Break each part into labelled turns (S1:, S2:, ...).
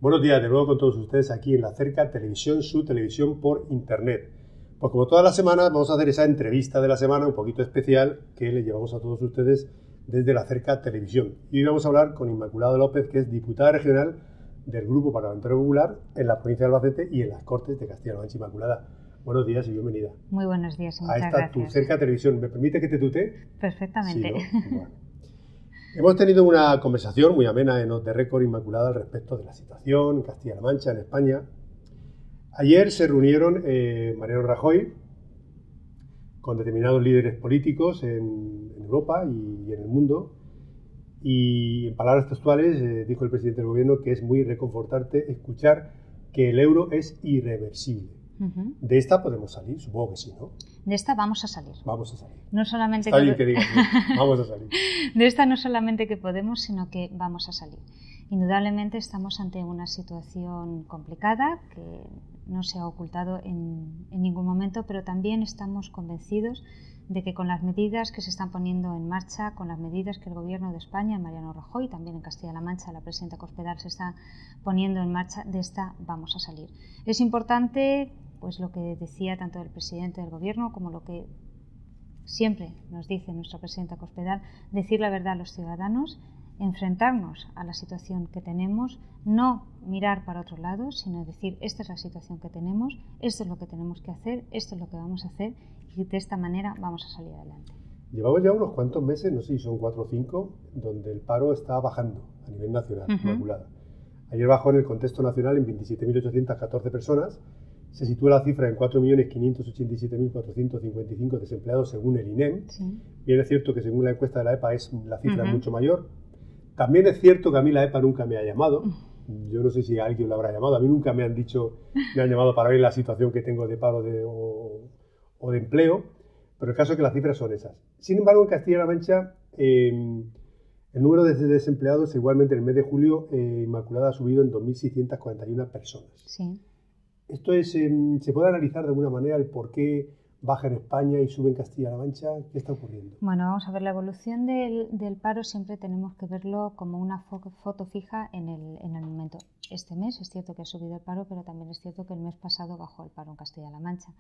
S1: Buenos días de nuevo con todos ustedes aquí en La Cerca Televisión, su televisión por internet. Pues como todas las semanas vamos a hacer esa entrevista de la semana un poquito especial que le llevamos a todos ustedes desde La Cerca Televisión. Y hoy vamos a hablar con Inmaculada López, que es diputada regional del Grupo Parlamentario Popular en la provincia de Albacete y en las Cortes de Castilla-La Mancha. Inmaculada, buenos días y bienvenida.
S2: Muy buenos días y muchas
S1: gracias. A esta Tu Cerca Televisión. ¿Me permite que te tutee?
S2: Perfectamente.
S1: Sí, ¿no? Bueno. Hemos tenido una conversación muy amena en Off the Record, Inmaculada, al respecto de la situación en Castilla-La Mancha, en España. Ayer se reunieron Mariano Rajoy con determinados líderes políticos en Europa y en el mundo, y en palabras textuales dijo el presidente del gobierno que es muy reconfortante escuchar que el euro es irreversible. Uh-huh. De esta podemos salir, supongo que sí, ¿no?
S2: De esta vamos a salir.
S1: Vamos a salir.
S2: No solamente
S1: Está bien que digas, ¿no? Vamos a salir.
S2: De esta no solamente que podemos, sino que vamos a salir. Indudablemente estamos ante una situación complicada que no se ha ocultado en ningún momento, pero también estamos convencidos de que con las medidas que se están poniendo en marcha, con las medidas que el Gobierno de España, Mariano Rajoy, también en Castilla-La Mancha, la presidenta Cospedal, se está poniendo en marcha, de esta vamos a salir. Es importante, pues lo que decía tanto el presidente del Gobierno como lo que siempre nos dice nuestra presidenta Cospedal, decir la verdad a los ciudadanos, enfrentarnos a la situación que tenemos, no mirar para otro lado, sino decir, esta es la situación que tenemos, esto es lo que tenemos que hacer, esto es lo que vamos a hacer, y de esta manera vamos a salir adelante.
S1: Llevamos ya unos cuantos meses, no sé si son 4 o 5, donde el paro está bajando a nivel nacional, Inmaculada. Ayer bajó en el contexto nacional en 27.814 personas, se sitúa la cifra en 4.587.455 desempleados según el INEM. Sí. Bien es cierto que según la encuesta de la EPA la cifra es mucho mayor. También es cierto que a mí la EPA nunca me ha llamado. Yo no sé si alguien lo habrá llamado. A mí nunca me han llamado para ver la situación que tengo de paro o de empleo. Pero el caso es que las cifras son esas. Sin embargo, en Castilla-La Mancha, el número de desempleados, igualmente en el mes de julio, Inmaculada ha subido en 2.641 personas.
S2: Sí.
S1: Esto es, ¿se puede analizar de alguna manera el por qué baja en España y sube en Castilla-La Mancha? ¿Qué está ocurriendo?
S2: Bueno, vamos a ver, la evolución del paro siempre tenemos que verlo como una foto fija en el momento. Este mes es cierto que ha subido el paro, pero también es cierto que el mes pasado bajó el paro en Castilla-La Mancha.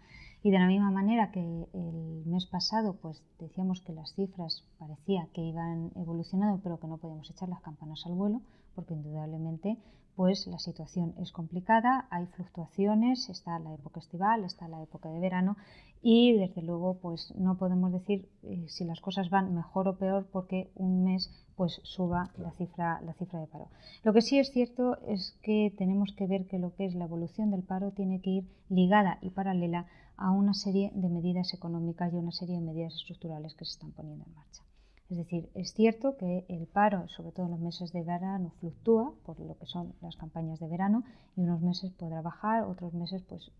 S2: Y de la misma manera que el mes pasado, pues decíamos que las cifras parecía que iban evolucionando, pero que no podíamos echar las campanas al vuelo, porque indudablemente pues la situación es complicada, hay fluctuaciones, está la época estival, está la época de verano y desde luego pues no podemos decir si las cosas van mejor o peor porque un mes pues suba la cifra de paro. Lo que sí es cierto es que tenemos que ver que lo que es la evolución del paro tiene que ir ligada y paralela a una serie de medidas económicas y a una serie de medidas estructurales que se están poniendo en marcha. Es decir, es cierto que el paro, sobre todo en los meses de verano, fluctúa por lo que son las campañas de verano y unos meses podrá bajar, otros meses pues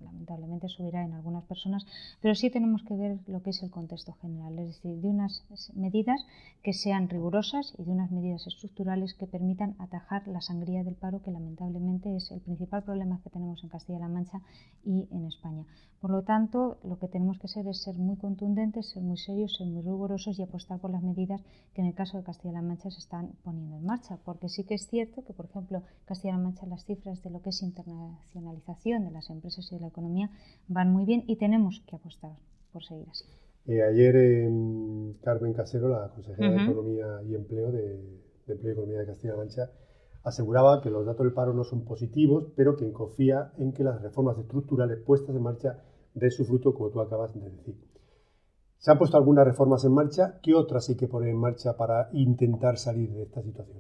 S2: lamentablemente subirá en algunas personas, pero sí tenemos que ver lo que es el contexto general, es decir, de unas medidas que sean rigurosas y de unas medidas estructurales que permitan atajar la sangría del paro, que lamentablemente es el principal problema que tenemos en Castilla-La Mancha y en España. Por lo tanto, lo que tenemos que hacer es ser muy contundentes, ser muy serios, ser muy rigurosos y apostar por las medidas que en el caso de Castilla-La Mancha se están poniendo en marcha, porque sí que es cierto que, por ejemplo, Castilla-La Mancha, las cifras de lo que es internacionalización de las empresas y de la economía van muy bien y tenemos que apostar por seguir así.
S1: Ayer Carmen Casero, la consejera de Economía y Empleo de Empleo y Economía de Castilla-La Mancha, aseguraba que los datos del paro no son positivos, pero que confía en que las reformas estructurales puestas en marcha den su fruto, como tú acabas de decir. ¿Se han puesto algunas reformas en marcha? ¿Qué otras hay que poner en marcha para intentar salir de esta situación?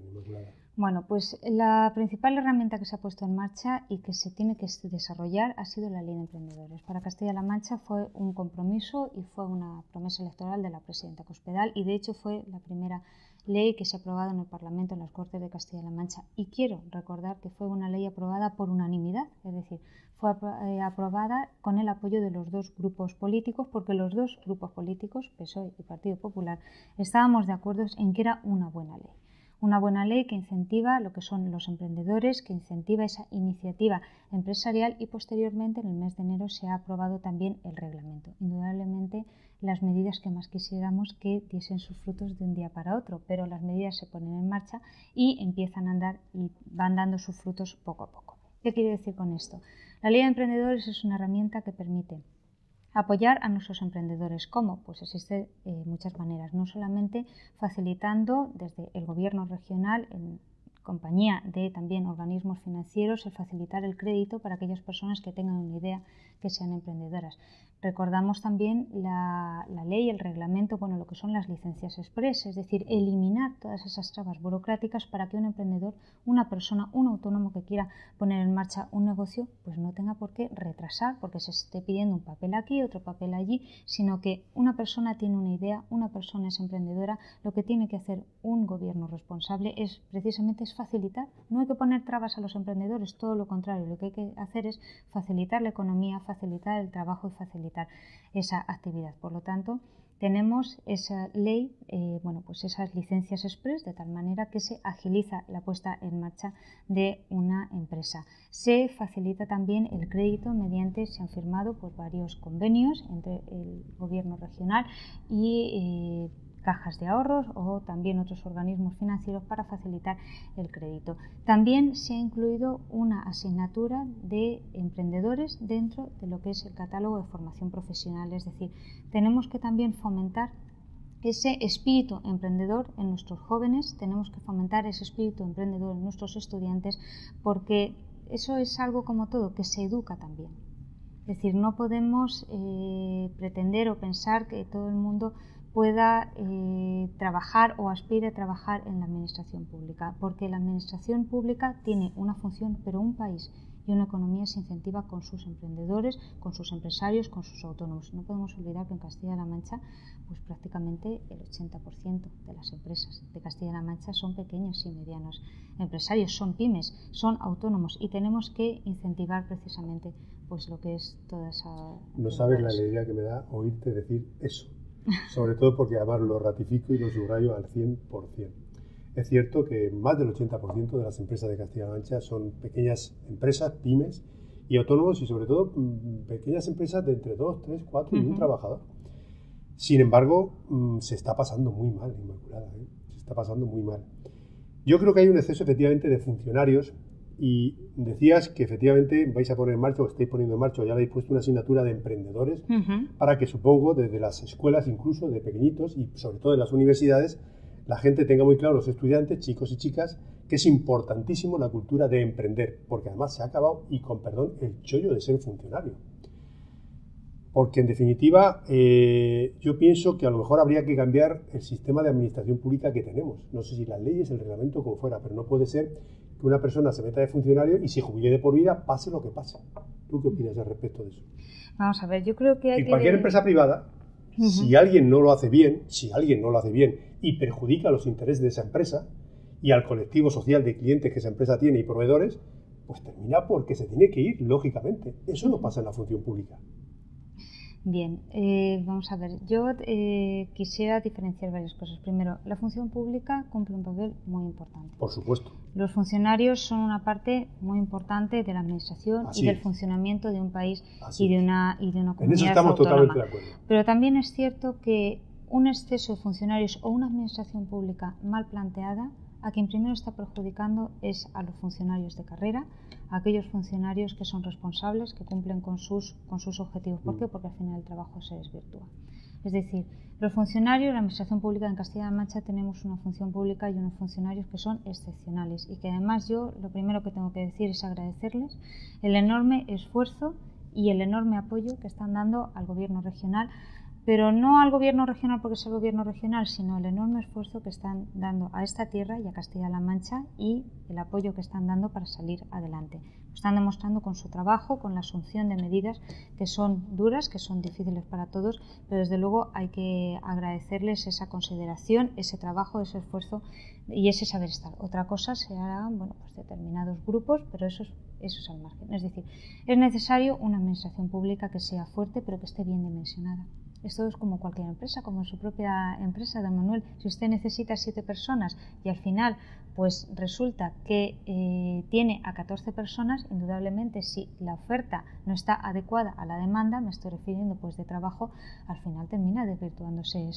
S2: Bueno, pues la principal herramienta que se ha puesto en marcha y que se tiene que desarrollar ha sido la Ley de Emprendedores. Para Castilla-La Mancha fue un compromiso y fue una promesa electoral de la presidenta Cospedal y de hecho fue la primera ley que se ha aprobado en el Parlamento, en las Cortes de Castilla-La Mancha. Y quiero recordar que fue una ley aprobada por unanimidad, es decir, fue aprobada con el apoyo de los dos grupos políticos, porque los dos grupos políticos, PSOE y Partido Popular, estábamos de acuerdo en que era una buena ley. Una buena ley que incentiva lo que son los emprendedores, que incentiva esa iniciativa empresarial y posteriormente en el mes de enero se ha aprobado también el reglamento. Indudablemente las medidas que más quisiéramos que diesen sus frutos de un día para otro, pero las medidas se ponen en marcha y empiezan a andar y van dando sus frutos poco a poco. ¿Qué quiere decir con esto? La Ley de Emprendedores es una herramienta que permite apoyar a nuestros emprendedores. ¿Cómo? Pues existe muchas maneras, no solamente facilitando desde el gobierno regional, en compañía de también organismos financieros, el facilitar el crédito para aquellas personas que tengan una idea, que sean emprendedoras. Recordamos también la ley, el reglamento, bueno, lo que son las licencias express, es decir, eliminar todas esas trabas burocráticas para que un emprendedor, una persona, un autónomo que quiera poner en marcha un negocio, pues no tenga por qué retrasar porque se esté pidiendo un papel aquí, otro papel allí, sino que una persona tiene una idea, una persona es emprendedora, lo que tiene que hacer un gobierno responsable es precisamente facilitar, no hay que poner trabas a los emprendedores, todo lo contrario, lo que hay que hacer es facilitar la economía, facilitar el trabajo y facilitar esa actividad. Por lo tanto, tenemos esa ley, pues esas licencias express, de tal manera que se agiliza la puesta en marcha de una empresa. Se facilita también el crédito mediante, se han firmado pues, varios convenios entre el gobierno regional y cajas de ahorros o también otros organismos financieros para facilitar el crédito. También se ha incluido una asignatura de emprendedores dentro de lo que es el catálogo de formación profesional, es decir, tenemos que también fomentar ese espíritu emprendedor en nuestros jóvenes, tenemos que fomentar ese espíritu emprendedor en nuestros estudiantes, porque eso es algo como todo, que se educa también. Es decir, no podemos pretender o pensar que todo el mundo pueda trabajar o aspire a trabajar en la administración pública, porque la administración pública tiene una función, pero un país y una economía se incentiva con sus emprendedores, con sus empresarios, con sus autónomos. No podemos olvidar que en Castilla-La Mancha pues prácticamente el 80% de las empresas de Castilla-La Mancha son pequeños y medianos empresarios, son pymes, son autónomos y tenemos que incentivar precisamente pues lo que es toda esa...
S1: No sabes la alegría que me da oírte decir eso. Sobre todo porque además lo ratifico y lo subrayo al 100%. Es cierto que más del 80% de las empresas de Castilla-La Mancha son pequeñas empresas, pymes y autónomos y sobre todo pequeñas empresas de entre 2, 3, 4 y un trabajador. Sin embargo, se está pasando muy mal, Inmaculada, se está pasando muy mal. Yo creo que hay un exceso efectivamente de funcionarios y decías que efectivamente vais a poner en marcha o estáis poniendo en marcha o ya habéis puesto una asignatura de emprendedores para que supongo desde las escuelas incluso de pequeñitos y sobre todo en las universidades la gente tenga muy claro, los estudiantes, chicos y chicas, que es importantísimo la cultura de emprender, porque además se ha acabado, y con perdón, el chollo de ser funcionario. Porque en definitiva yo pienso que a lo mejor habría que cambiar el sistema de administración pública que tenemos. No sé si las leyes, el reglamento, como fuera, pero no puede ser que una persona se meta de funcionario y se jubile de por vida, pase lo que pase. ¿Tú qué opinas al respecto de eso?
S2: Vamos a ver, yo creo que hay que...
S1: Cualquier empresa privada, si alguien no lo hace bien, y perjudica los intereses de esa empresa y al colectivo social de clientes que esa empresa tiene y proveedores, pues termina porque se tiene que ir, lógicamente. Eso no pasa en la función pública.
S2: Bien, vamos a ver, yo quisiera diferenciar varias cosas. Primero, la función pública cumple un papel muy importante.
S1: Por supuesto.
S2: Los funcionarios son una parte muy importante de la administración
S1: Así
S2: y del
S1: es.
S2: funcionamiento de un país
S1: Así
S2: y de
S1: es.
S2: una comunidad
S1: En eso estamos
S2: autónoma.
S1: totalmente de acuerdo.
S2: Pero también es cierto que un exceso de funcionarios o una administración pública mal planteada, a quien primero está perjudicando es a los funcionarios de carrera, a aquellos funcionarios que son responsables, que cumplen con sus objetivos. ¿Por qué? Porque al final el trabajo se desvirtúa. Es decir, los funcionarios, la administración pública en Castilla-La Mancha tenemos una función pública y unos funcionarios que son excepcionales y que además yo lo primero que tengo que decir es agradecerles el enorme esfuerzo y el enorme apoyo que están dando al gobierno regional, pero no al gobierno regional porque es el gobierno regional, sino el enorme esfuerzo que están dando a esta tierra y a Castilla-La Mancha y el apoyo que están dando para salir adelante. Lo están demostrando con su trabajo, con la asunción de medidas que son duras, que son difíciles para todos, pero desde luego hay que agradecerles esa consideración, ese trabajo, ese esfuerzo y ese saber estar. Otra cosa serán pues determinados grupos, pero eso es al margen. Es decir, es necesario una administración pública que sea fuerte, pero que esté bien dimensionada. Esto es como cualquier empresa, como en su propia empresa, don Manuel. Si usted necesita 7 personas y al final pues resulta que tiene a 14 personas, indudablemente si la oferta no está adecuada a la demanda, me estoy refiriendo pues de trabajo, al final termina desvirtuándose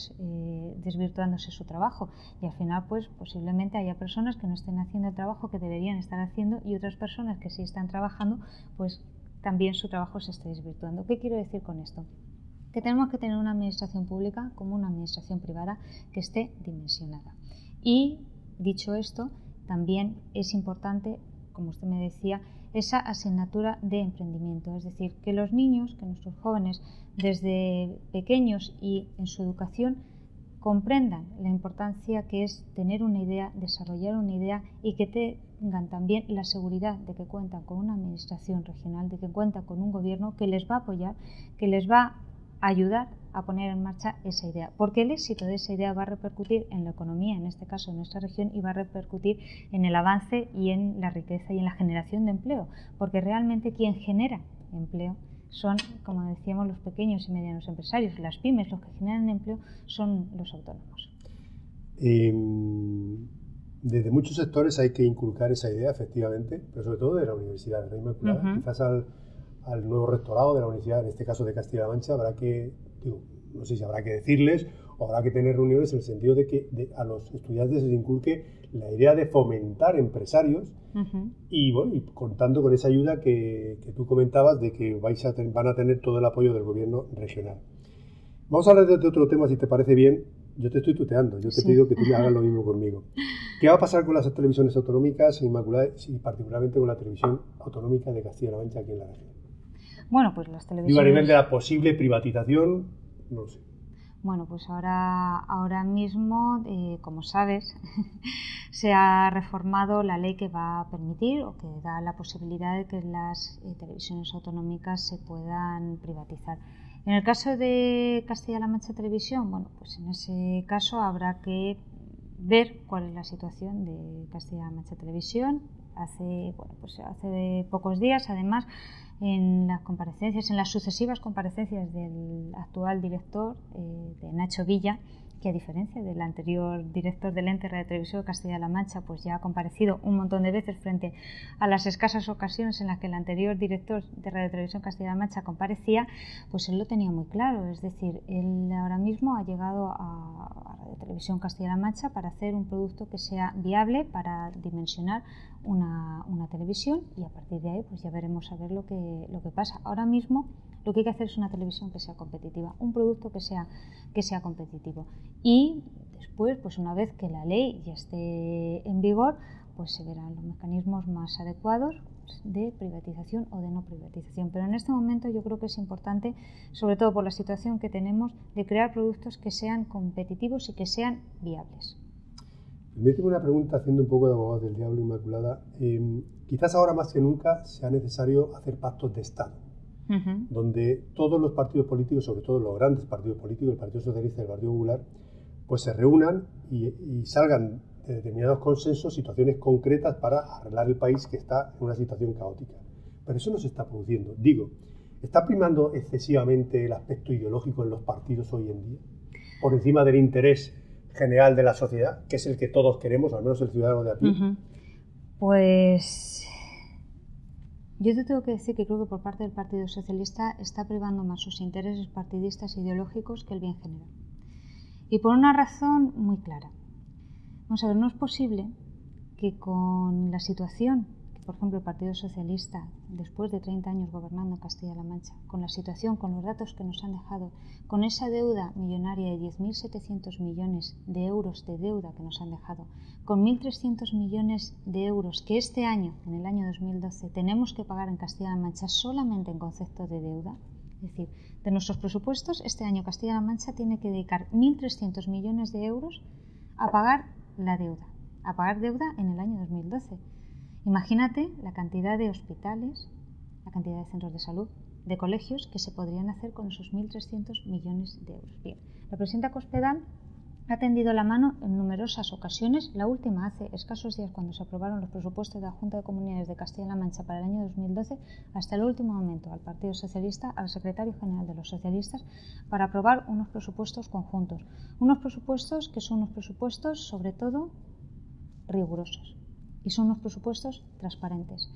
S2: su trabajo y al final pues posiblemente haya personas que no estén haciendo el trabajo que deberían estar haciendo y otras personas que sí están trabajando, pues también su trabajo se esté desvirtuando. ¿Qué quiero decir con esto? Que tenemos que tener una administración pública como una administración privada que esté dimensionada. Y, dicho esto, también es importante, como usted me decía, esa asignatura de emprendimiento, es decir, que los niños, que nuestros jóvenes, desde pequeños y en su educación, comprendan la importancia que es tener una idea, desarrollar una idea y que tengan también la seguridad de que cuentan con una administración regional, de que cuentan con un gobierno que les va a apoyar, que les va a ayudar a poner en marcha esa idea, porque el éxito de esa idea va a repercutir en la economía, en este caso en nuestra región, y va a repercutir en el avance y en la riqueza y en la generación de empleo, porque realmente quien genera empleo son, como decíamos, los pequeños y medianos empresarios, las pymes, los que generan empleo son los autónomos.
S1: Desde muchos sectores hay que inculcar esa idea, efectivamente, pero sobre todo de la Universidad de la Inmaculada. Quizás al nuevo rectorado de la universidad, en este caso de Castilla-La Mancha, habrá que, no sé si habrá que decirles o habrá que tener reuniones en el sentido de que a los estudiantes se les inculque la idea de fomentar empresarios y contando con esa ayuda que tú comentabas de que van a tener todo el apoyo del gobierno regional. Vamos a hablar de otro tema, si te parece bien. Yo te estoy tuteando, yo te pido que tú me hagas lo mismo conmigo. ¿Qué va a pasar con las televisiones autonómicas Inmaculadas y particularmente con la televisión autonómica de Castilla-La Mancha aquí en la región?
S2: Bueno, pues las televisiones...
S1: Digo, a nivel de la posible privatización, no lo sé.
S2: Bueno, pues ahora mismo, como sabes, se ha reformado la ley que va a permitir o que da la posibilidad de que las televisiones autonómicas se puedan privatizar. En el caso de Castilla-La Mancha Televisión, bueno, pues en ese caso habrá que ver cuál es la situación de Castilla-La Mancha Televisión. Hace pocos días, además, en las sucesivas comparecencias del actual director, de Nacho Villa, que a diferencia del anterior director del ente Radio Televisión de Castilla-La Mancha, pues ya ha comparecido un montón de veces frente a las escasas ocasiones en las que el anterior director de Radio Televisión Castilla-La Mancha comparecía, pues él lo tenía muy claro, es decir, él ahora mismo ha llegado a Radio Televisión Castilla-La Mancha para hacer un producto que sea viable, para dimensionar una televisión y a partir de ahí pues ya veremos a ver lo que pasa. Ahora mismo lo que hay que hacer es una televisión que sea competitiva, un producto que sea competitivo. Y después, pues una vez que la ley ya esté en vigor, pues se verán los mecanismos más adecuados de privatización o de no privatización. Pero en este momento yo creo que es importante, sobre todo por la situación que tenemos, de crear productos que sean competitivos y que sean viables.
S1: Me tengo una pregunta, haciendo un poco de abogado del diablo, Inmaculada. Quizás ahora más que nunca sea necesario hacer pactos de Estado, donde todos los partidos políticos, sobre todo los grandes partidos políticos, el Partido Socialista y el Partido Popular, pues se reúnan y salgan de determinados consensos, situaciones concretas para arreglar el país que está en una situación caótica. Pero eso no se está produciendo. Digo, ¿está primando excesivamente el aspecto ideológico en los partidos hoy en día, por encima del interés general de la sociedad, que es el que todos queremos, al menos el ciudadano de a pie?
S2: Pues yo te tengo que decir que creo que por parte del Partido Socialista está privando más sus intereses partidistas e ideológicos que el bien general. Y por una razón muy clara. Vamos a ver, no es posible que con la situación que, por ejemplo, el Partido Socialista, después de 30 años gobernando Castilla-La Mancha, con la situación, con los datos que nos han dejado, con esa deuda millonaria de 10.700 millones de euros de deuda que nos han dejado, con 1.300 millones de euros que este año, en el año 2012, tenemos que pagar en Castilla-La Mancha solamente en concepto de deuda. Es decir, de nuestros presupuestos, este año Castilla-La Mancha tiene que dedicar 1.300 millones de euros a pagar la deuda, a pagar deuda en el año 2012. Imagínate la cantidad de hospitales, la cantidad de centros de salud, de colegios que se podrían hacer con esos 1.300 millones de euros. Bien, la presidenta Cospedal ha tendido la mano en numerosas ocasiones, la última hace escasos días cuando se aprobaron los presupuestos de la Junta de Comunidades de Castilla-La Mancha para el año 2012, hasta el último momento al Partido Socialista, al secretario general de los socialistas, para aprobar unos presupuestos conjuntos. Unos presupuestos que son unos presupuestos, sobre todo, rigurosos. Y son unos presupuestos transparentes.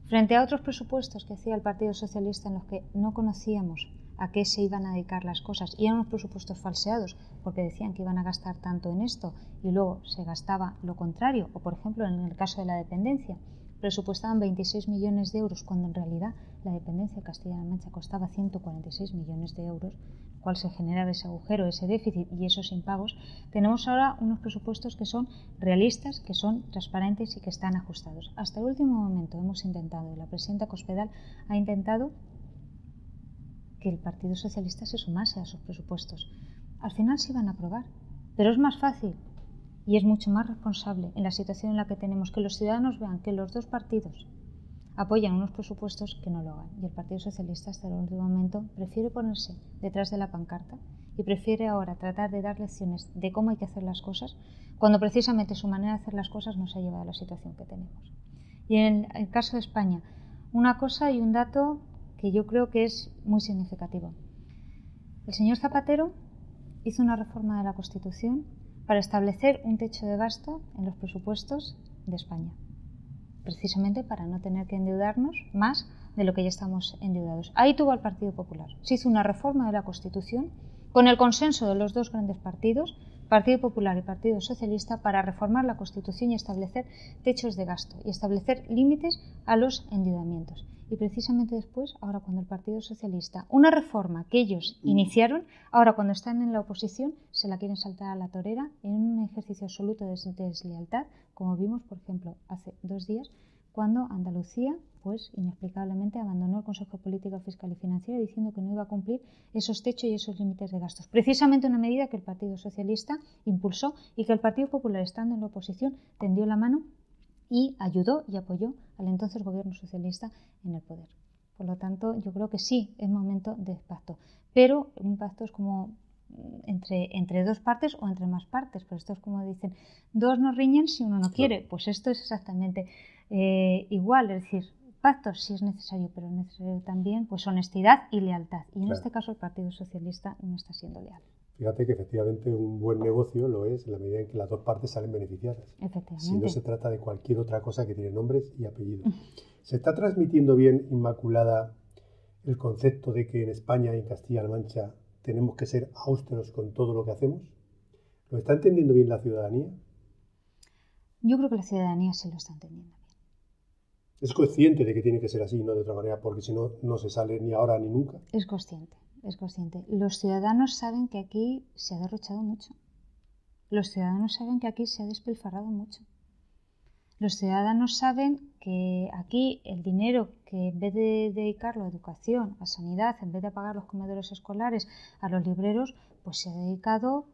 S2: Frente a otros presupuestos que hacía el Partido Socialista en los que no conocíamos a qué se iban a dedicar las cosas y eran unos presupuestos falseados porque decían que iban a gastar tanto en esto y luego se gastaba lo contrario, o por ejemplo en el caso de la dependencia presupuestaban 26 millones de euros cuando en realidad la dependencia de Castilla-La Mancha costaba 146 millones de euros, cual se generaba ese agujero, ese déficit y esos impagos. Tenemos ahora unos presupuestos que son realistas, que son transparentes y que están ajustados. Hasta el último momento hemos intentado, la presidenta Cospedal ha intentado que el Partido Socialista se sumase a esos presupuestos. Al final se iban a aprobar, pero es más fácil y es mucho más responsable en la situación en la que tenemos que los ciudadanos vean que los dos partidos apoyan unos presupuestos que no lo hagan. Y el Partido Socialista hasta el último momento prefiere ponerse detrás de la pancarta y prefiere ahora tratar de dar lecciones de cómo hay que hacer las cosas, cuando precisamente su manera de hacer las cosas nos ha llevado a la situación que tenemos. Y en el caso de España, una cosa y un dato que yo creo que es muy significativo. El señor Zapatero hizo una reforma de la Constitución para establecer un techo de gasto en los presupuestos de España, precisamente para no tener que endeudarnos más de lo que ya estamos endeudados. Ahí tuvo el Partido Popular. Se hizo una reforma de la Constitución con el consenso de los dos grandes partidos, Partido Popular y Partido Socialista, para reformar la Constitución y establecer techos de gasto y establecer límites a los endeudamientos. Y precisamente después, ahora cuando el Partido Socialista, una reforma que ellos iniciaron, ahora cuando están en la oposición, se la quieren saltar a la torera en un ejercicio absoluto de deslealtad, como vimos, por ejemplo, hace 2 días, cuando Andalucía, pues inexplicablemente abandonó el Consejo de Política Fiscal y Financiera diciendo que no iba a cumplir esos techos y esos límites de gastos. Precisamente una medida que el Partido Socialista impulsó y que el Partido Popular, estando en la oposición, tendió la mano y ayudó y apoyó al entonces gobierno socialista en el poder. Por lo tanto, yo creo que sí, es momento de pacto. Pero un pacto es como entre dos partes o entre más partes. Pero esto es como dicen, dos no riñen si uno no quiere. Pues esto es exactamente igual. Es decir, pactos sí es necesario, pero es necesario también pues honestidad y lealtad. Y en este caso el Partido Socialista no está siendo leal.
S1: Fíjate que efectivamente un buen negocio lo es en la medida en que las dos partes salen beneficiadas.
S2: Efectivamente.
S1: Si no se trata de cualquier otra cosa que tiene nombres y apellidos. ¿Se está transmitiendo bien, Inmaculada, el concepto de que en España y en Castilla-La Mancha tenemos que ser austeros con todo lo que hacemos? ¿Lo está entendiendo bien la ciudadanía?
S2: Yo creo que la ciudadanía sí lo está entendiendo bien.
S1: ¿Es consciente de que tiene que ser así y no de otra manera? Porque si no, no se sale ni ahora ni nunca.
S2: Es consciente. Es consciente. Los ciudadanos saben que aquí se ha derrochado mucho. Los ciudadanos saben que aquí se ha despilfarrado mucho. Los ciudadanos saben que aquí el dinero que en vez de dedicarlo a educación, a sanidad, en vez de pagar los comedores escolares, a los libreros, pues se ha dedicado,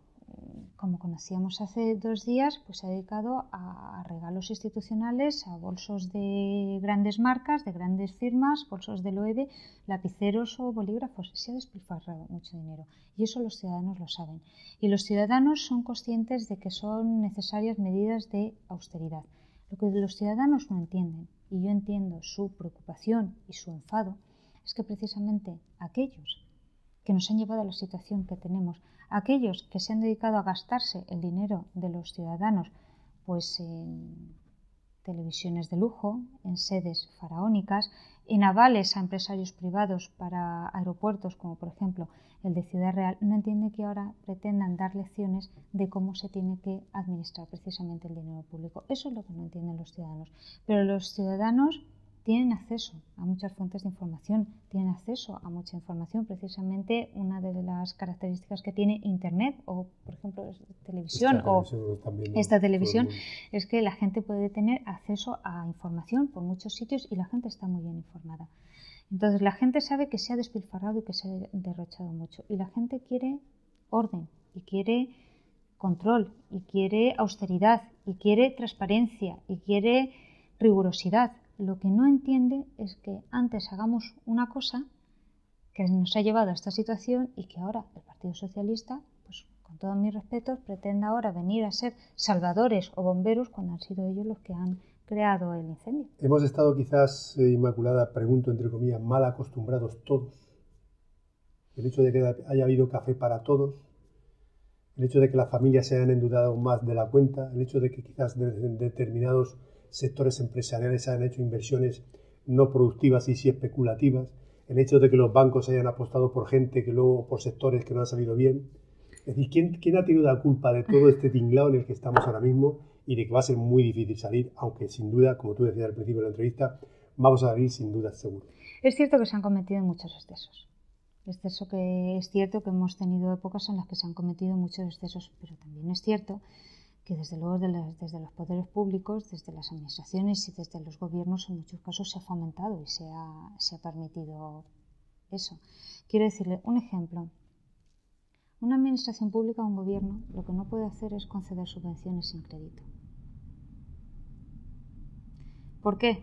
S2: como conocíamos hace 2 días, pues se ha dedicado a regalos institucionales, a bolsos de grandes marcas, de grandes firmas, bolsos del OEB, lapiceros o bolígrafos. Se ha despilfarrado mucho dinero y eso los ciudadanos lo saben. Y los ciudadanos son conscientes de que son necesarias medidas de austeridad. Lo que los ciudadanos no entienden, y yo entiendo su preocupación y su enfado, es que precisamente aquellos que nos han llevado a la situación que tenemos, aquellos que se han dedicado a gastarse el dinero de los ciudadanos pues en televisiones de lujo, en sedes faraónicas, en avales a empresarios privados para aeropuertos como por ejemplo el de Ciudad Real, no entiende que ahora pretendan dar lecciones de cómo se tiene que administrar precisamente el dinero público. Eso es lo que no entienden los ciudadanos. Pero los ciudadanos tienen acceso a muchas fuentes de información, tienen acceso a mucha información. Precisamente una de las características que tiene Internet o, por ejemplo, televisión esta televisión es que la gente puede tener acceso a información por muchos sitios y la gente está muy bien informada. Entonces la gente sabe que se ha despilfarrado y que se ha derrochado mucho y la gente quiere orden y quiere control y quiere austeridad y quiere transparencia y quiere rigurosidad. Lo que no entiende es que antes hagamos una cosa que nos ha llevado a esta situación y que ahora el Partido Socialista, pues con todos mis respetos, pretenda ahora venir a ser salvadores o bomberos cuando han sido ellos los que han creado el incendio.
S1: Hemos estado quizás, Inmaculada, pregunto entre comillas, mal acostumbrados todos. El hecho de que haya habido café para todos, el hecho de que las familias se hayan endeudado más de la cuenta, el hecho de que quizás en determinados sectores empresariales se hayan hecho inversiones no productivas y sí especulativas, el hecho de que los bancos hayan apostado por gente que luego por sectores que no han salido bien. Es decir, ¿quién ha tenido la culpa de todo este tinglado en el que estamos ahora mismo y de que va a ser muy difícil salir, aunque sin duda, como tú decías al principio de la entrevista, vamos a salir sin duda seguro?
S2: Es cierto que se han cometido muchos excesos. Exceso que es cierto que hemos tenido épocas en las que se han cometido muchos excesos, pero también es cierto que desde luego desde los poderes públicos, desde las administraciones y desde los gobiernos en muchos casos se ha fomentado y se ha permitido eso. Quiero decirle un ejemplo. Una administración pública o un gobierno lo que no puede hacer es conceder subvenciones sin crédito. ¿Por qué?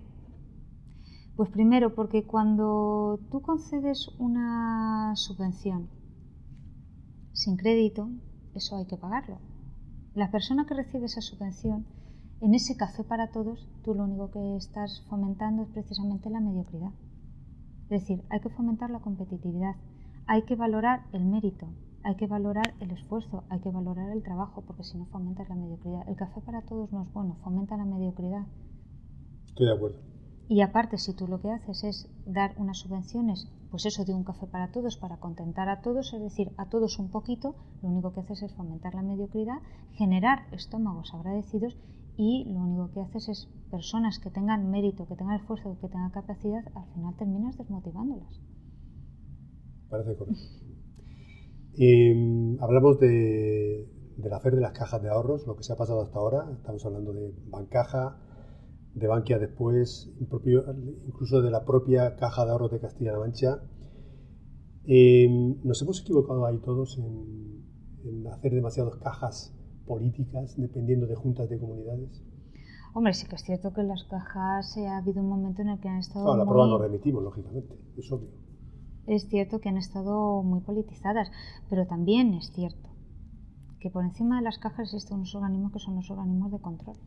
S2: Pues primero porque cuando tú concedes una subvención sin crédito, eso hay que pagarlo. La persona que recibe esa subvención, en ese café para todos, tú lo único que estás fomentando es precisamente la mediocridad. Es decir, hay que fomentar la competitividad, hay que valorar el mérito, hay que valorar el esfuerzo, hay que valorar el trabajo, porque si no fomentas la mediocridad. El café para todos no es bueno, fomenta la mediocridad.
S1: Estoy de acuerdo.
S2: Y aparte, si tú lo que haces es dar unas subvenciones, pues eso de un café para todos, para contentar a todos, es decir, a todos un poquito, lo único que haces es fomentar la mediocridad, generar estómagos agradecidos y lo único que haces es personas que tengan mérito, que tengan esfuerzo, que tengan capacidad, al final terminas desmotivándolas.
S1: Parece correcto. Hablamos del hacer de las cajas de ahorros, lo que se ha pasado hasta ahora. Estamos hablando de Bancaja, de Bankia después, incluso de la propia Caja de Ahorros de Castilla-La Mancha. ¿Nos hemos equivocado ahí todos en hacer demasiadas cajas políticas dependiendo de juntas de comunidades?
S2: Hombre, sí que es cierto que en las cajas ha habido un momento en el que han estado
S1: Claro, la prueba nos remitimos, lógicamente, es obvio.
S2: Es cierto que han estado muy politizadas, pero también es cierto que por encima de las cajas existen unos organismos que son los organismos de control.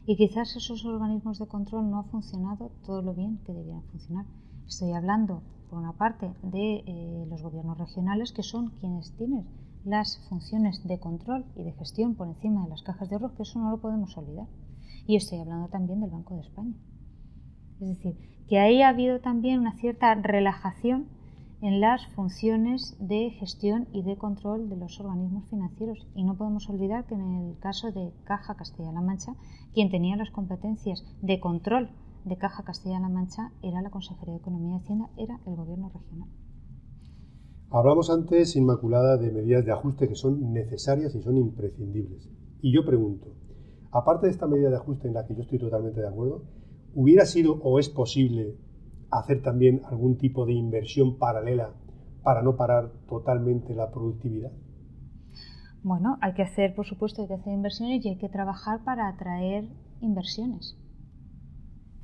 S2: Y quizás esos organismos de control no han funcionado todo lo bien que debían funcionar. Estoy hablando, por una parte, de los gobiernos regionales, que son quienes tienen las funciones de control y de gestión por encima de las cajas de ahorros, que eso no lo podemos olvidar. Y estoy hablando también del Banco de España. Es decir, que ahí ha habido también una cierta relajación en las funciones de gestión y de control de los organismos financieros. Y no podemos olvidar que en el caso de Caja Castilla-La Mancha, quien tenía las competencias de control de Caja Castilla-La Mancha era la Consejería de Economía y Hacienda, era el gobierno regional.
S1: Hablamos antes, Inmaculada, de medidas de ajuste que son necesarias y son imprescindibles. Y yo pregunto, aparte de esta medida de ajuste en la que yo estoy totalmente de acuerdo, ¿hubiera sido o es posible hacer también algún tipo de inversión paralela para no parar totalmente la productividad?
S2: Bueno, hay que hacer, por supuesto, hay que hacer inversiones y hay que trabajar para atraer inversiones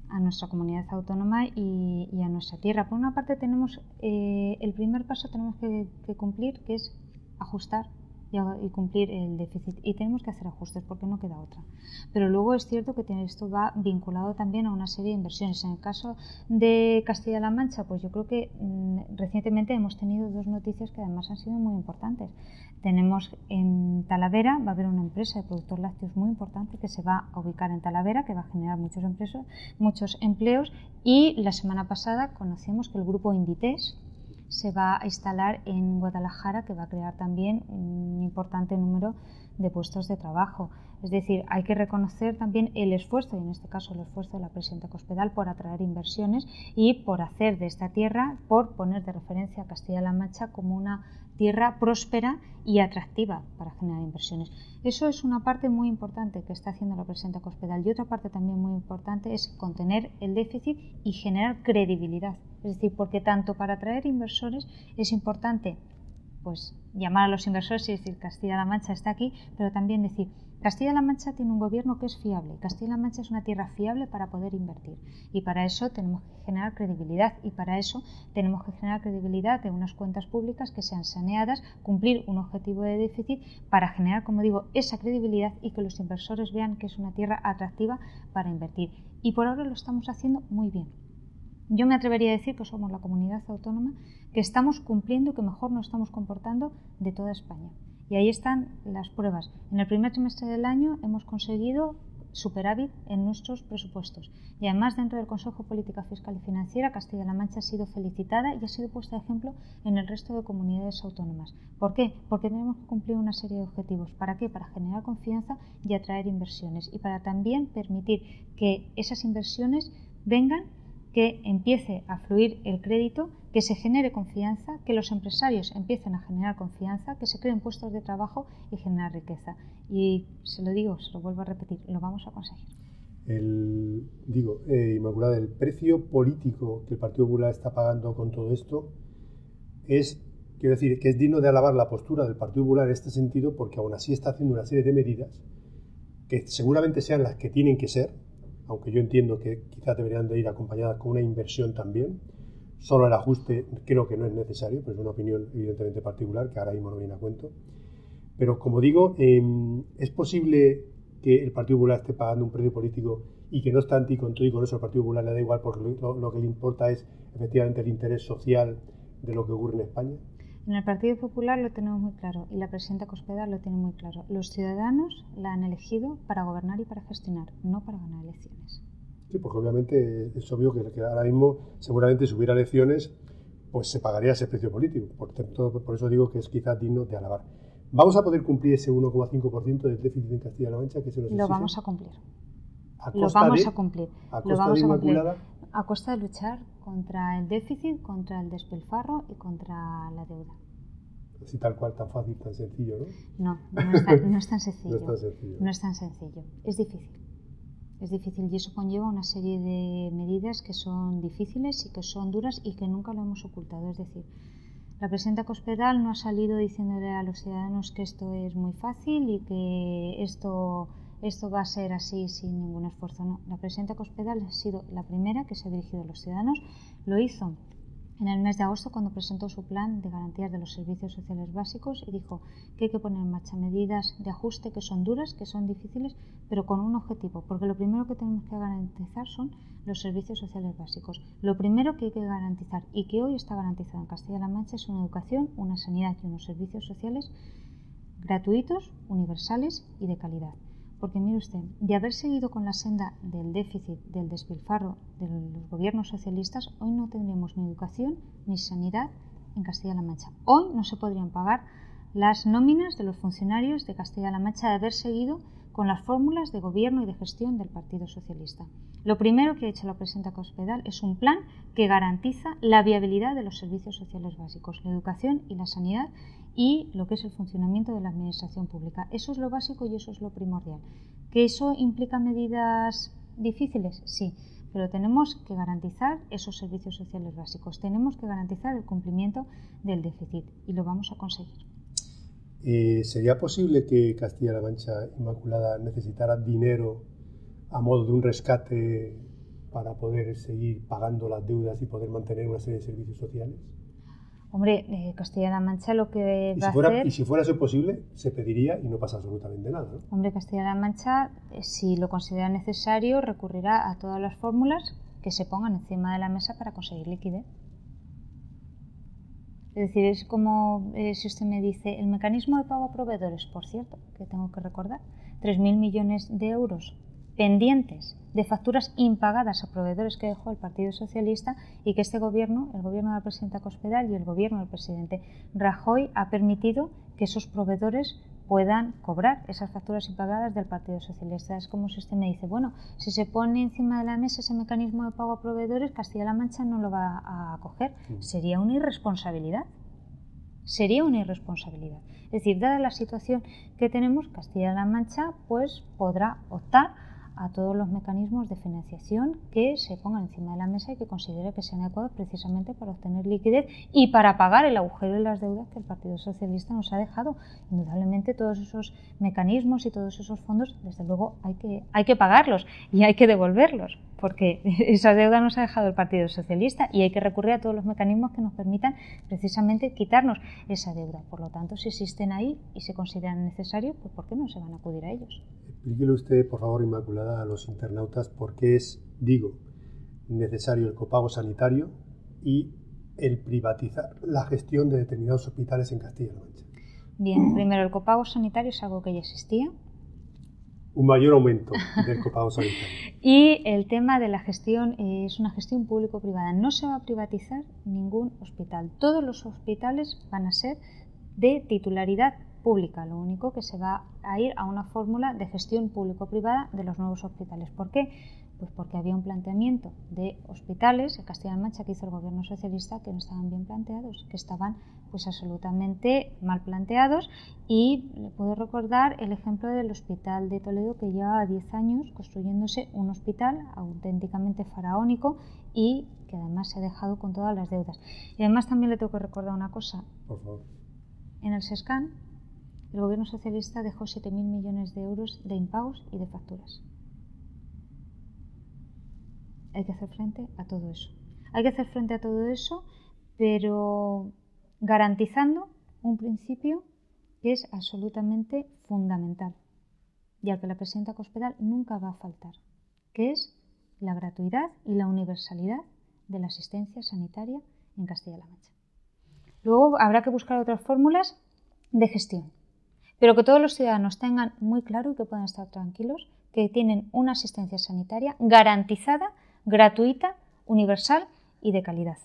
S2: a nuestra comunidad autónoma y a nuestra tierra. Por una parte tenemos el primer paso tenemos que cumplir, que es ajustar y cumplir el déficit, y tenemos que hacer ajustes porque no queda otra. Pero luego es cierto que esto va vinculado también a una serie de inversiones. En el caso de Castilla-La Mancha, pues yo creo que recientemente hemos tenido dos noticias que además han sido muy importantes. Tenemos en Talavera, va a haber una empresa de productos lácteos muy importante que se va a ubicar en Talavera, que va a generar muchos empleos, y la semana pasada conocimos que el grupo Inditex se va a instalar en Guadalajara, que va a crear también un importante número de puestos de trabajo. Es decir, hay que reconocer también el esfuerzo, y en este caso el esfuerzo de la presidenta Cospedal, por atraer inversiones y por hacer de esta tierra, por poner de referencia a Castilla-La Mancha como una tierra próspera y atractiva para generar inversiones. Eso es una parte muy importante que está haciendo la presidenta Cospedal, y otra parte también muy importante es contener el déficit y generar credibilidad. Es decir, porque tanto para atraer inversores es importante pues llamar a los inversores y decir Castilla-La Mancha está aquí, pero también decir Castilla-La Mancha tiene un gobierno que es fiable, Castilla-La Mancha es una tierra fiable para poder invertir y para eso tenemos que generar credibilidad y para eso tenemos que generar credibilidad de unas cuentas públicas que sean saneadas, cumplir un objetivo de déficit para generar, como digo, esa credibilidad y que los inversores vean que es una tierra atractiva para invertir y por ahora lo estamos haciendo muy bien. Yo me atrevería a decir que somos la comunidad autónoma que estamos cumpliendo, que mejor nos estamos comportando de toda España. Y ahí están las pruebas. En el primer trimestre del año hemos conseguido superávit en nuestros presupuestos. Y además, dentro del Consejo de Política Fiscal y Financiera, Castilla-La Mancha ha sido felicitada y ha sido puesta de ejemplo en el resto de comunidades autónomas. ¿Por qué? Porque tenemos que cumplir una serie de objetivos. ¿Para qué? Para generar confianza y atraer inversiones. Y para también permitir que esas inversiones vengan, que empiece a fluir el crédito, que se genere confianza, que los empresarios empiecen a generar confianza, que se creen puestos de trabajo y generar riqueza. Y se lo digo, se lo vuelvo a repetir, lo vamos a conseguir.
S1: Inmaculada, el precio político que el Partido Popular está pagando con todo esto quiero decir, que es digno de alabar la postura del Partido Popular en este sentido, porque aún así está haciendo una serie de medidas que seguramente sean las que tienen que ser, aunque yo entiendo que quizás deberían de ir acompañadas con una inversión también. Solo el ajuste creo que no es necesario, pero es una opinión evidentemente particular que ahora mismo no viene a cuento. Pero como digo, es posible que el Partido Popular esté pagando un precio político y que no obstante y con todo y con eso el Partido Popular le da igual porque lo que le importa es efectivamente el interés social de lo que ocurre en España.
S2: En el Partido Popular lo tenemos muy claro y la presidenta Cospedal lo tiene muy claro. Los ciudadanos la han elegido para gobernar y para gestionar, no para ganar elecciones.
S1: Sí, porque obviamente es obvio que ahora mismo seguramente si hubiera elecciones pues se pagaría ese precio político. Por eso digo que es quizás digno de alabar. ¿Vamos a poder cumplir ese 1,5% del déficit en Castilla-La Mancha que se nos exige?
S2: Lo vamos a cumplir.
S1: ¿A costa de
S2: Inmaculada? A costa de luchar contra el déficit, contra el despilfarro y contra la deuda.
S1: Así tal cual, tan fácil, tan sencillo, ¿no?
S2: No es tan sencillo.
S1: No es tan sencillo.
S2: Es difícil. Es difícil y eso conlleva una serie de medidas que son difíciles y que son duras y que nunca lo hemos ocultado. Es decir, la presidenta Cospedal no ha salido diciéndole a los ciudadanos que esto es muy fácil y que esto va a ser así sin ningún esfuerzo. No, la presidenta Cospedal ha sido la primera que se ha dirigido a los ciudadanos. Lo hizo en el mes de agosto cuando presentó su plan de garantías de los servicios sociales básicos y dijo que hay que poner en marcha medidas de ajuste que son duras, que son difíciles, pero con un objetivo, porque lo primero que tenemos que garantizar son los servicios sociales básicos. Lo primero que hay que garantizar y que hoy está garantizado en Castilla-La Mancha es una educación, una sanidad y unos servicios sociales gratuitos, universales y de calidad. Porque mire usted, de haber seguido con la senda del déficit, del despilfarro de los gobiernos socialistas, hoy no tendríamos ni educación ni sanidad en Castilla-La Mancha. Hoy no se podrían pagar las nóminas de los funcionarios de Castilla-La Mancha de haber seguido con las fórmulas de gobierno y de gestión del Partido Socialista. Lo primero que ha hecho la presidenta Cospedal es un plan que garantiza la viabilidad de los servicios sociales básicos, la educación y la sanidad y lo que es el funcionamiento de la administración pública. Eso es lo básico y eso es lo primordial. ¿Que eso implica medidas difíciles? Sí, pero tenemos que garantizar esos servicios sociales básicos, tenemos que garantizar el cumplimiento del déficit y lo vamos a conseguir.
S1: ¿Sería posible que Castilla-La Mancha, Inmaculada, necesitara dinero a modo de un rescate para poder seguir pagando las deudas y poder mantener una serie de servicios sociales?
S2: Hombre, Castilla-La Mancha lo que
S1: Y si fuera eso posible, se pediría y no pasa absolutamente nada, ¿no?
S2: Hombre, Castilla-La Mancha, si lo considera necesario, recurrirá a todas las fórmulas que se pongan encima de la mesa para conseguir liquidez. Es decir, es como si usted me dice, el mecanismo de pago a proveedores, por cierto, que tengo que recordar, 3.000 millones de euros pendientes de facturas impagadas a proveedores que dejó el Partido Socialista y que este gobierno, el gobierno de la presidenta Cospedal y el gobierno del presidente Rajoy ha permitido que esos proveedores puedan cobrar esas facturas impagadas del Partido Socialista. Es como si usted me dice, bueno, si se pone encima de la mesa ese mecanismo de pago a proveedores, Castilla-La Mancha no lo va a acoger. Sería una irresponsabilidad. Sería una irresponsabilidad. Es decir, dada la situación que tenemos, Castilla-La Mancha pues podrá optar a todos los mecanismos de financiación que se pongan encima de la mesa y que considere que sean adecuados precisamente para obtener liquidez y para pagar el agujero y las deudas que el Partido Socialista nos ha dejado. Indudablemente todos esos mecanismos y todos esos fondos, desde luego, hay que pagarlos y hay que devolverlos, porque esa deuda nos ha dejado el Partido Socialista y hay que recurrir a todos los mecanismos que nos permitan precisamente quitarnos esa deuda. Por lo tanto, si existen ahí y se consideran necesarios, pues ¿por qué no se van a acudir a ellos?
S1: Explíquele usted, por favor, Inmaculada, a los internautas por qué es, necesario el copago sanitario y el privatizar la gestión de determinados hospitales en Castilla-La Mancha.
S2: Bien, primero, el copago sanitario es algo que ya existía.
S1: Un mayor aumento del copago sanitario.
S2: Y el tema de la gestión es una gestión público-privada. No se va a privatizar ningún hospital. Todos los hospitales van a ser de titularidad pública. Lo único que se va a ir a una fórmula de gestión público-privada de los nuevos hospitales. ¿Por qué? Pues porque había un planteamiento de hospitales en Castilla-La Mancha que hizo el gobierno socialista que no estaban bien planteados, que estaban pues absolutamente mal planteados, y le puedo recordar el ejemplo del Hospital de Toledo, que lleva 10 años construyéndose un hospital auténticamente faraónico y que además se ha dejado con todas las deudas. Y además también le tengo que recordar una cosa.
S1: Por favor.
S2: En el SESCAN el gobierno socialista dejó 7.000 millones de euros de impagos y de facturas. Hay que hacer frente a todo eso. Hay que hacer frente a todo eso, pero garantizando un principio que es absolutamente fundamental y al que la presidenta Cospedal nunca va a faltar, que es la gratuidad y la universalidad de la asistencia sanitaria en Castilla-La Mancha. Luego habrá que buscar otras fórmulas de gestión, pero que todos los ciudadanos tengan muy claro y que puedan estar tranquilos que tienen una asistencia sanitaria garantizada, gratuita, universal y de calidad.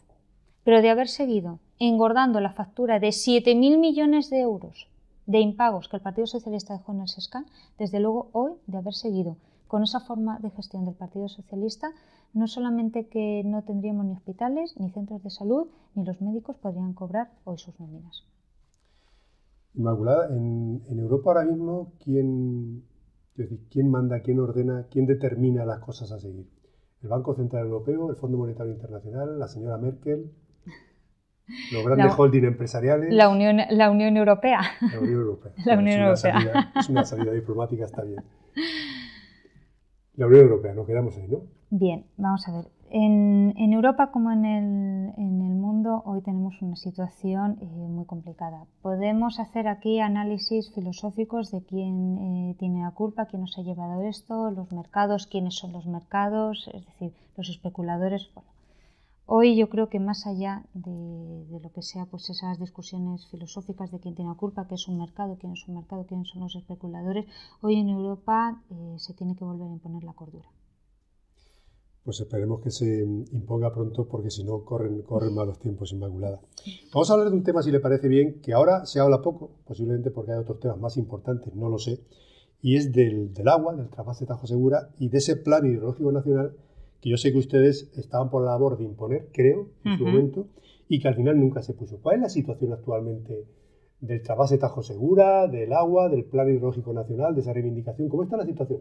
S2: Pero de haber seguido engordando la factura de 7.000 millones de euros de impagos que el Partido Socialista dejó en el SESCAN, desde luego hoy, de haber seguido con esa forma de gestión del Partido Socialista, no solamente que no tendríamos ni hospitales, ni centros de salud, ni los médicos podrían cobrar hoy sus nóminas.
S1: Inmaculada, en Europa ahora mismo, ¿quién manda, quién ordena, quién determina las cosas a seguir? ¿El Banco Central Europeo, el Fondo Monetario Internacional, la señora Merkel, los grandes holding empresariales?
S2: La Unión Europea.
S1: La Unión Europea.
S2: La Unión Europea.
S1: Es una salida diplomática, está bien. La Unión Europea, nos quedamos ahí, ¿no?
S2: Bien, vamos a ver. En Europa como en el mundo hoy tenemos una situación muy complicada. Podemos hacer aquí análisis filosóficos de quién tiene la culpa, quién nos ha llevado esto, los mercados, quiénes son los mercados, es decir, los especuladores. Bueno, hoy yo creo que más allá de lo que sea pues esas discusiones filosóficas de quién tiene la culpa, qué es un mercado, quién es un mercado, quiénes son los especuladores, hoy en Europa se tiene que volver a imponer la cordura.
S1: Pues esperemos que se imponga pronto, porque si no corren malos tiempos, Inmaculada. Vamos a hablar de un tema, si le parece bien, que ahora se habla poco, posiblemente porque hay otros temas más importantes, no lo sé, y es del agua, del trasvase Tajo Segura y de ese plan hidrológico nacional que yo sé que ustedes estaban por la labor de imponer, creo, en su momento, y que al final nunca se puso. ¿Cuál es la situación actualmente del trasvase Tajo Segura, del agua, del plan hidrológico nacional, de esa reivindicación? ¿Cómo está la situación?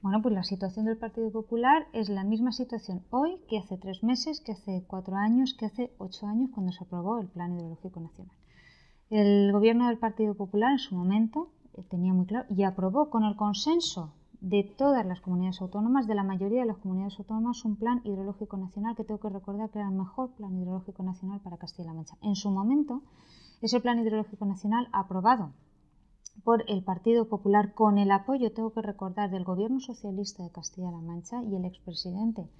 S2: Bueno, pues la situación del Partido Popular es la misma situación hoy que hace 3 meses, que hace 4 años, que hace 8 años cuando se aprobó el Plan Hidrológico Nacional. El gobierno del Partido Popular en su momento tenía muy claro y aprobó con el consenso de todas las comunidades autónomas, de la mayoría de las comunidades autónomas, un Plan Hidrológico Nacional que tengo que recordar que era el mejor Plan Hidrológico Nacional para Castilla-La Mancha. En su momento, ese Plan Hidrológico Nacional aprobado por el Partido Popular con el apoyo, tengo que recordar, del gobierno socialista de Castilla-La Mancha, y el expresidente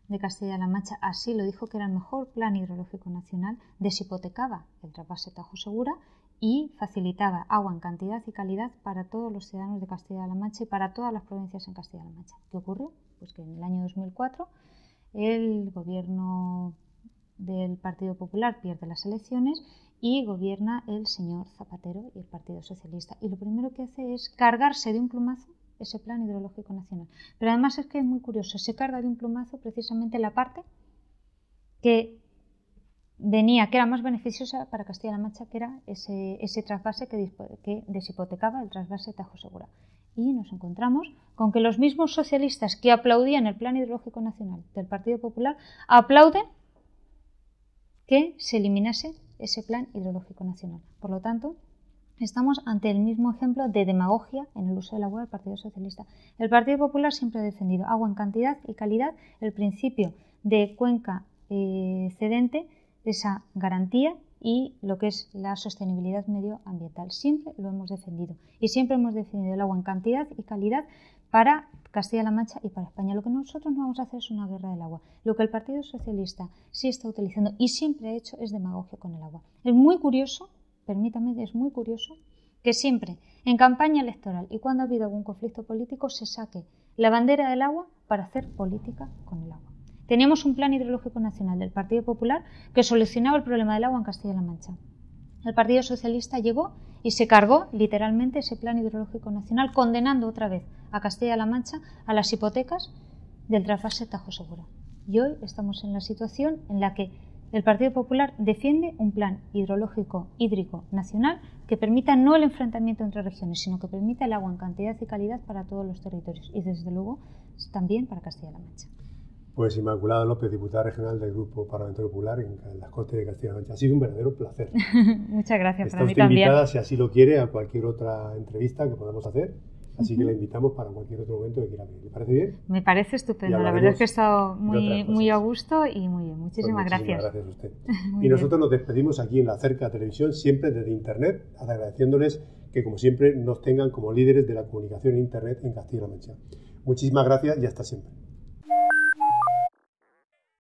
S2: de Castilla-La Mancha así lo dijo, que era el mejor plan hidrológico nacional, deshipotecaba el trasvase Tajo Segura y facilitaba agua en cantidad y calidad para todos los ciudadanos de Castilla-La Mancha y para todas las provincias en Castilla-La Mancha. ¿Qué ocurrió? Pues que en el año 2004 el gobierno del Partido Popular pierde las elecciones y gobierna el señor Zapatero y el Partido Socialista. Y lo primero que hace es cargarse de un plumazo ese plan hidrológico nacional. Pero además es que es muy curioso, se carga de un plumazo precisamente la parte que venía, que era más beneficiosa para Castilla-La Mancha, que era ese trasvase que deshipotecaba el trasvase Tajo Segura. Y nos encontramos con que los mismos socialistas que aplaudían el Plan Hidrológico Nacional del Partido Popular aplauden que se eliminase ese Plan Hidrológico Nacional. Por lo tanto, estamos ante el mismo ejemplo de demagogia en el uso del agua del Partido Socialista. El Partido Popular siempre ha defendido agua en cantidad y calidad, el principio de cuenca cedente, esa garantía y lo que es la sostenibilidad medioambiental. Siempre lo hemos defendido y siempre hemos defendido el agua en cantidad y calidad para Castilla-La Mancha y para España. Lo que nosotros no vamos a hacer es una guerra del agua. Lo que el Partido Socialista sí está utilizando y siempre ha hecho es demagogia con el agua. Es muy curioso, permítame, es muy curioso que siempre en campaña electoral y cuando ha habido algún conflicto político se saque la bandera del agua para hacer política con el agua. Teníamos un Plan Hidrológico Nacional del Partido Popular que solucionaba el problema del agua en Castilla-La Mancha. El Partido Socialista llegó y se cargó literalmente ese Plan Hidrológico Nacional, condenando otra vez a Castilla-La Mancha a las hipotecas del trasvase Tajo Segura. Y hoy estamos en la situación en la que el Partido Popular defiende un plan hídrico nacional que permita no el enfrentamiento entre regiones, sino que permita el agua en cantidad y calidad para todos los territorios y desde luego también para Castilla-La Mancha.
S1: Pues Inmaculada López, diputada regional del Grupo Parlamentario Popular en las Cortes de Castilla-La Mancha. Ha sido un verdadero placer.
S2: Muchas gracias.
S1: Está
S2: para mí
S1: usted
S2: también.
S1: invitada, si así lo quiere, a cualquier otra entrevista que podamos hacer. Así que la invitamos para cualquier otro momento que quiera venir. ¿Le parece bien?
S2: Me parece estupendo. La verdad es que he estado muy a gusto y muy bien. Muchísimas gracias.
S1: Gracias a usted. Y nosotros nos despedimos aquí en La Cerca Televisión, siempre desde Internet, agradeciéndoles que, como siempre, nos tengan como líderes de la comunicación en Internet en Castilla-La Mancha. Muchísimas gracias y hasta siempre.